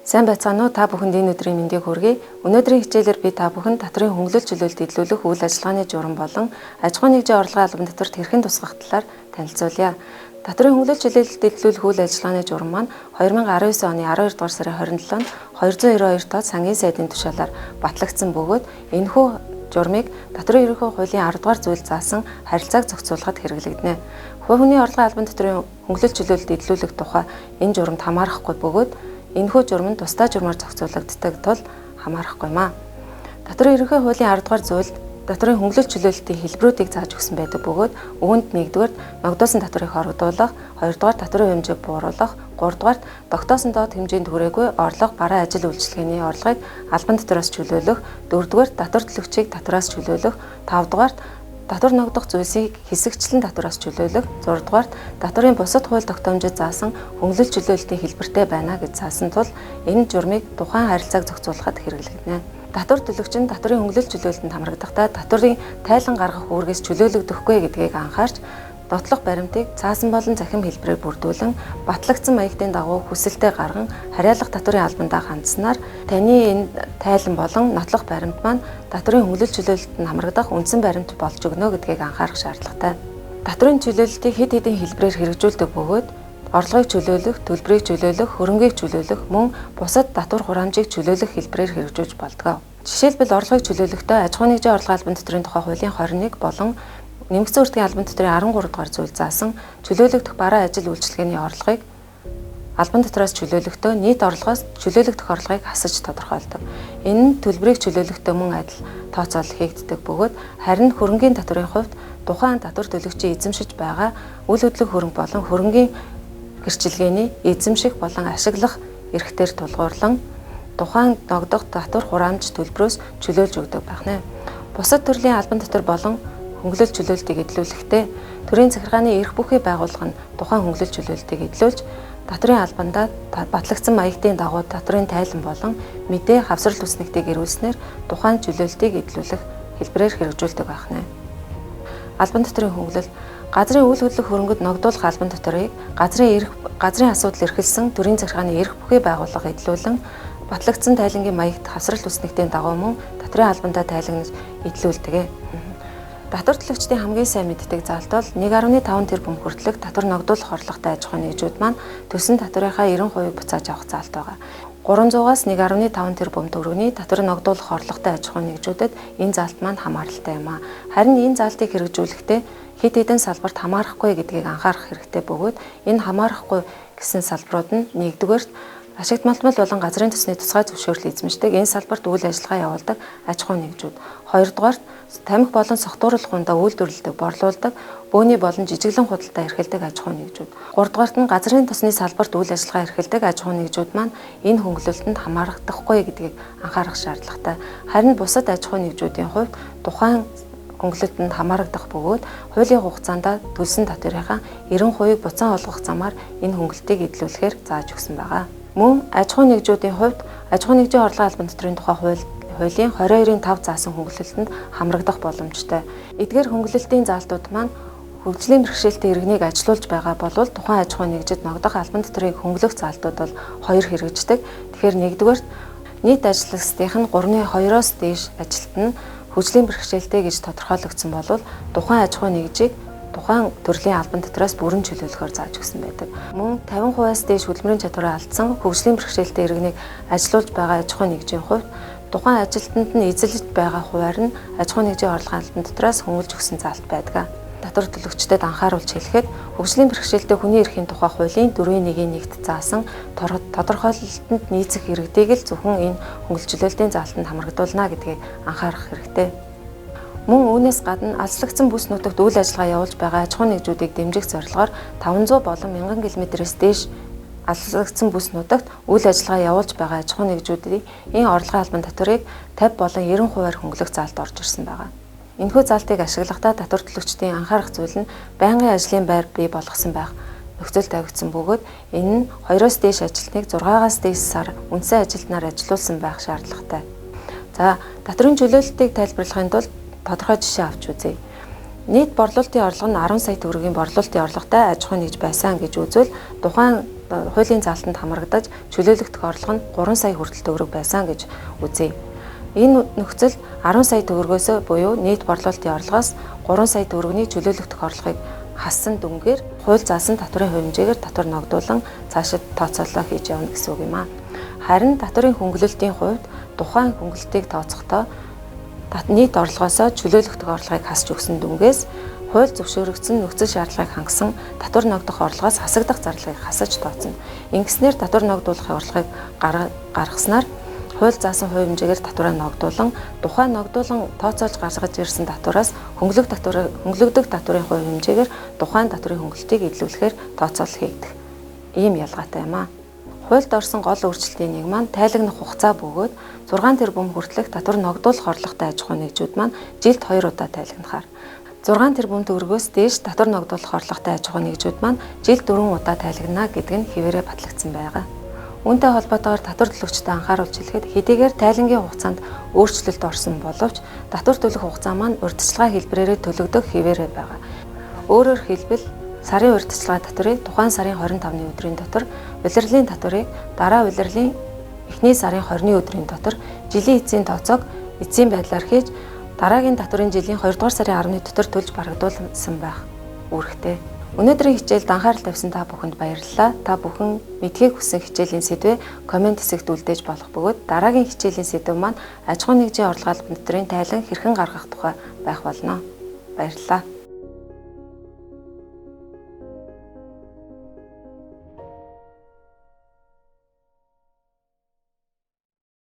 Сайн байцгаана уу? Та бүхэнд энэ өдрийн мэндийг хүргэе. Өнөөдрийн хичээлээр би та бүхэнд татрын хөнгөлөлт чөлөөлөлт илрүүлэх үйл ажиллагааны журам болон аж ахуйн нэгжийн орлогын албан татварт хэрхэн тусгах талаар танилцуулъя. Татрын хөнгөлөлт чөлөөлөлт илрүүлэх үйл ажиллагааны журам маань 2019 оны 12 дугаар сарын 27-нд 292 тоо сангийн сайдын тушаалаар батлагдсан бөгөөд энэхүү журмыг татрын ерөнхий хуулийн 10 дугаар зүйл заасан харилцааг зохицуулахад хэрэглэгдэнэ. Хувь хүний орлогын албан татврын хөнгөлөлт чөлөөлөлт илрүүлэх тухай энэ журамд хамаарахгүй бөгөөд энэхүү журам нь тусдаа журмаар зохицуулагддаг тул хамаарахгүй маа. Татрын ерөнхий хуулийн 10 дугаар зүйлд татрын хөнгөлөлт чөлөөлөлтийн хэлбэрүүдийг зааж өгсөн байдаг бөгөөд үүнд 1-р ногдоосон татрыг хорогдуулах, 2-р татрын хэмжээг бууруулах, 3-р тогтоосон доод хэмжээнд хүрээгүй орлого бараа ажил үйлчилгээний орлогыг албан татвараас чөлөөлөх, 4-р татвар төлөгчийг татвараас чөлөөлөх, 5-р татвар ногдох зүйлсийг хэсэгчлэн татвараас чөлөөлөх, 6-р татварын бусад хууль тогтоомжид заасан хөнгөлөлт чөлөөлөлтийн хэлбэртэй байна гэж заасан тул энэ журмыг тухайн харилцааг зохицуулахад хэрэглэгдэнэ. Татвар төлөгч нь татварын хөнгөлөлт чөлөөлөлтөнд хамрагдахдаа татварын тайлан гаргах үүргээс чөлөөлөгдөхгүй гэдгийг анхаарч нотлох баримтыг цаасан болон захим хэлбэрээр бүрдүүлэн батлагдсан маягтын дагуу хүсэлтэд гарган харьяалах татварын албандаа хандсанаар таны энэ тайлан болон нотлох баримт маань татварын хөнгөлөлт чөлөөлөлтөнд хамрагдах үндсэн баримт болж өгнө гэдгийг анхаарах шаардлагатай. Татварын чөлөөлөлтийг хэд хэдэн хэлбэрээр хэрэгжүүлдэг бөгөөд орлогыг чөлөөлөх, төлбөрийг чөлөөлөх, хөрөнгийг чөлөөлөх, мөн бусад татвар хураамжийг чөлөөлөх хэлбэрээр хэрэгжүүлж болдог. Жишээлбэл орлогыг чөлөөлөхдөө аж ахуйн нэгжийн орлогын албан татврын тухай хуулийн 21 болон нэмэгдсэн үртгийн албан татврын 13 дугаар зүйл заасан чөлөөлөгдөх бараа ажил үйлчилгээний орлогыг албан татвараас чөлөөлөхдөө нийт орлогоос чөлөөлөгдөх орлогыг асаж тодорхойлдог. Энэ нь төлбөрийг чөлөөлөхдөө мөн адил тооцоол хийгддэг бөгөөд харин хөрөнгийн татврын хувьд тухайн татвар төлөгчийн эзэмшиж байгаа үл хөдлөх хөрөнгө болон хөрөнгийн гэрчилгээний эзэмших болон ашиглах эрхтээр тулгуурлан тухайн ногдох татвар хураамж төлбөрөөс чөлөөлж өгдөг байна. Бусад төрлийн албан татвар болон хөнгөлөлт чөлөөлөлтийг эдлүүлэхдээ төрийн захиргааны эрх бүхий байгууллага нь тухайн хөнгөлөлт чөлөөлөлтийг эдлүүлж татрын албандаа батлагдсан маягтын дагуу татрын тайлан болон мэдээ хавсрал үснэгтийг ирүүлснээр тухайн чөлөөлөлтийг эдлүүлэх хэлбэрээр хэрэгжүүлдэг байна. Албан татврын хөнгөлөлт газрын үйл хөдлөх хөрөнгөд ногдуулах албан татварыг газрын асуудал эрхэлсэн төрийн захиргааны эрх бүхий байгууллага эдлүүлэн батлагдсан тайлангийн маягт хавсрал үснэгтийн дагуу мөн татрын албандаа тайлагнаж эдлүүлдэг. Татвар төлөгчдийн хамгийн сайн мэддэг заалт бол 1.5 тэрбум хүртэлх татвар ногдуулах орлоготой аж ахуйн нэгжүүд маань төлсөн татврынхаа 90% буцааж авах заалт байгаа. 300-аас 1.5 тэрбум төгрөгийн татвар ногдуулах орлоготой аж ахуйн нэгжүүдэд энэ заалт маань хамааралтай юм а. Харин энэ заалтыг хэрэгжүүлэхдээ хэд хэдэн салбарт хамаарахгүй гэдгийг анхаарах хэрэгтэй бөгөөд энэ хамаарахгүй гэсэн салбарууд нь 1-р ашигт малтмал болон газрын төсний тусгай зөвшөөрөл эзэмшдэг энэ салбарт үйл ажиллагаа явуулдаг аж ахуйн нэгжүүд. 2-р тамхи болон согтууруулах хундаа үйлдвэрлэдэг, борлуулдаг, бөөний болон жижиглэн худалдаа эрхэлдэг аж ахуйн нэгжүүд. 3-р нь газрын төсний салбарт үйл ажиллагаа эрхэлдэг аж ахуйн нэгжүүд маань энэ хөнгөлөлтөнд хамаардахгүй гэдгийг анхаарах шаардлагатай. Харин бусад аж ахуйн нэгжүүдийн хувьд тухайн хөнгөлөлтөнд хамаарагдах бөгөөд хуулийн хугацаанд төлсөн татврынхаа 90% буцаан олгох замаар энэ хөнгөлөлтийг эдлүүлэхээр зааж өгсөн байгаа. Мөн аж ахуйн нэгжүүдийн хувьд аж ахуйн нэгжийн орлогын албан татврын тухай хуулийн 22-ийн 5 заасан хөнгөлөлтөнд хамрагдах боломжтой. Эдгээр хөнгөлөлтийн заалтууд маань хөгжлийн бэрхшээлтэй иргэнийг ажилуулж байгаа бол тухайн аж ахуйн нэгжид ногдох албан татврыг хөнгөлөх заалтууд бол 2 хэрэгждэг. Тэгэхээр 1-р нийт ажиллагчдын нь 3.2-оос дээш ажилт нь хөгжлийн бэрхшээлтэй гэж тодорхойлогдсон бол тухайн аж ахуйн нэгжийг тухайн төрлийн албан татвараас бүрэн чөлөөлөхөөр зааж өгсөн байдаг. Мөн 50%-аас дээш хөдөлмөрийн чадвараа алдсан хөгжлийн бэрхшээлтэй иргэнийг ажилуулж байгаа аж ахуйн нэгжийн хувьд тухайн ажилтнанд нь эзэлж байгаа хуваар нь аж ахуйн нэгжийн орлогын албан татвараас хөнгөлж өгсөн заалт байдаг. Татвар төлөгчдөд анхааруулж хэлэхэд хөгжлийн бэрхшээлтэй хүний эрхийн тухай хуулийн 4.1-т заасан тодорхойлолтод нийцэх иргэдийг л зөвхөн энэ хөнгөлөлт чөлөөлтийн заалтанд хамрагдуулна гэдгийг анхаарах хэрэгтэй. Мөн үүнээс гадна алслагдсан бүс нутагт үйл ажиллагаа явуулж байгаа аж ахуйн нэгжүүдийг дэмжих зорилгоор 500 болон 1000 км-с дээш алслагдсан бүс нутагт үйл ажиллагаа явуулж байгаа аж ахуйн нэгжүүдийн энэ орлогын албан татварыг 50 болон 90%-аар хөнгөлөх заалт орж ирсэн байгаа. Энэхүү заалтыг ашиглахдаа татвар төлөгчдийн анхаарах зүйл нь байнгын ажлын байр бий болгосон байх нөхцөл тавигдсан бөгөөд энэ нь 2-оос дээш ажилтныг 6-аас дээш сар үндсэн ажилтнаар ажилуулсан байх шаардлагатай. За, татрын чөлөөлөлтийг тайлбарлахын тулд тодорхой жишээ авч үзье. Нийт борлуулалтын орлого нь 10 сая төгрөгийн борлуулалтын орлоготой аж ахуйн нэгж байсан гэж үзвэл тухайн хуулийн заалтанд хамрагдаж чөлөөлөх тохиолдол нь 3 сая хүртэл төгрөг байсан гэж үзье. Энэ нөхцөл 10 сая төгрөгөөс буюу нийт борлуулалтын орлогоос 3 сая төгрөгийн чөлөөлөх тохиолдлогыг хассан дүнгээр хууль заасан татврын хувь хэмжээгээр татвар ногдуулан цаашид тооцоолоо хийж явна гэсэн үг юм аа. Харин татврын хөнгөлөлтийн хувьд тухайн хөнгөлөлтийг тооцохдоо нийт орлогоосоо чөлөөлөх тохиолдлогыг хасч өгсөн дүнгээс хууль зөвшөөрөгдсөн нөхцөл шаардлагыг хангасан татвар ногдох орлогоос хасагдах зарлагыг хасаж тооцно. Ингэснээр татвар ногдуулахын орлогыг гаргаснаар хууль заасан хувь хэмжээгээр татвараа ногдуулан тухайн ногдуулан тооцоолж гаргаж ирсэн татвараас хөнгөлөгдөх татврын хувь хэмжээгээр тухайн татврын хөнгөлөлтийг илрүүлэхээр тооцоол хийгдэх. Ийм ялгаатай юм аа. Хуульд орсон гол өөрчлөлтийн нэг маань тайлагнах хугацаа бөгөөд 6 тэрбум хүртэлх татвар ногдуулах орлоготой аж ахуй нэгжүүд маань жилд 2 удаа тайлагнахаар 6 тэрбум төгрөгөөс дээш татвар ногдуулах орлоготой аж ахуй нэгжүүд маань жилд 4 удаа тайлагнана гэдэг нь хэвээрээ батлагдсан байгаа. Үүнтэй холбоотойгоор татвар төлөгчдөө анхааруулж хэлэхэд хэдийгээр тайлангийн хугацаанд өөрчлөлт орсон боловч татвар төлөх хугацаа маань урьдчилгаа хэлбэрээр төлөгдөх хэвээрээ байгаа. Өөрөөр хэлбэл сарын урьдчилгаа татврыг тухайн сарын 25-ны өдрийн дотор, улирлын татврыг дараа улирлын эхний сарын 20-ны өдрийн дотор жилийн эцсийн тооцоог эцсийн байдлаар хийж дараагийн татврын жилийн 2 дугаар сарын 10-ны дотор төлж барагдуулсан байх үүрэгтэй. Өнөөдрийн хичээлд анхаарал тавьсан та бүхэнд баярлалаа. Та бүхэн мэдхийг хүссэн хичээлийн сэдвээ комент хэсэгт үлдээж болох бөгөөд дараагийн хичээлийн сэдв маань аж ахуй нэгжийн орлого албан татврын тайлан хэрхэн гаргах тухай байх болно. Баярлалаа.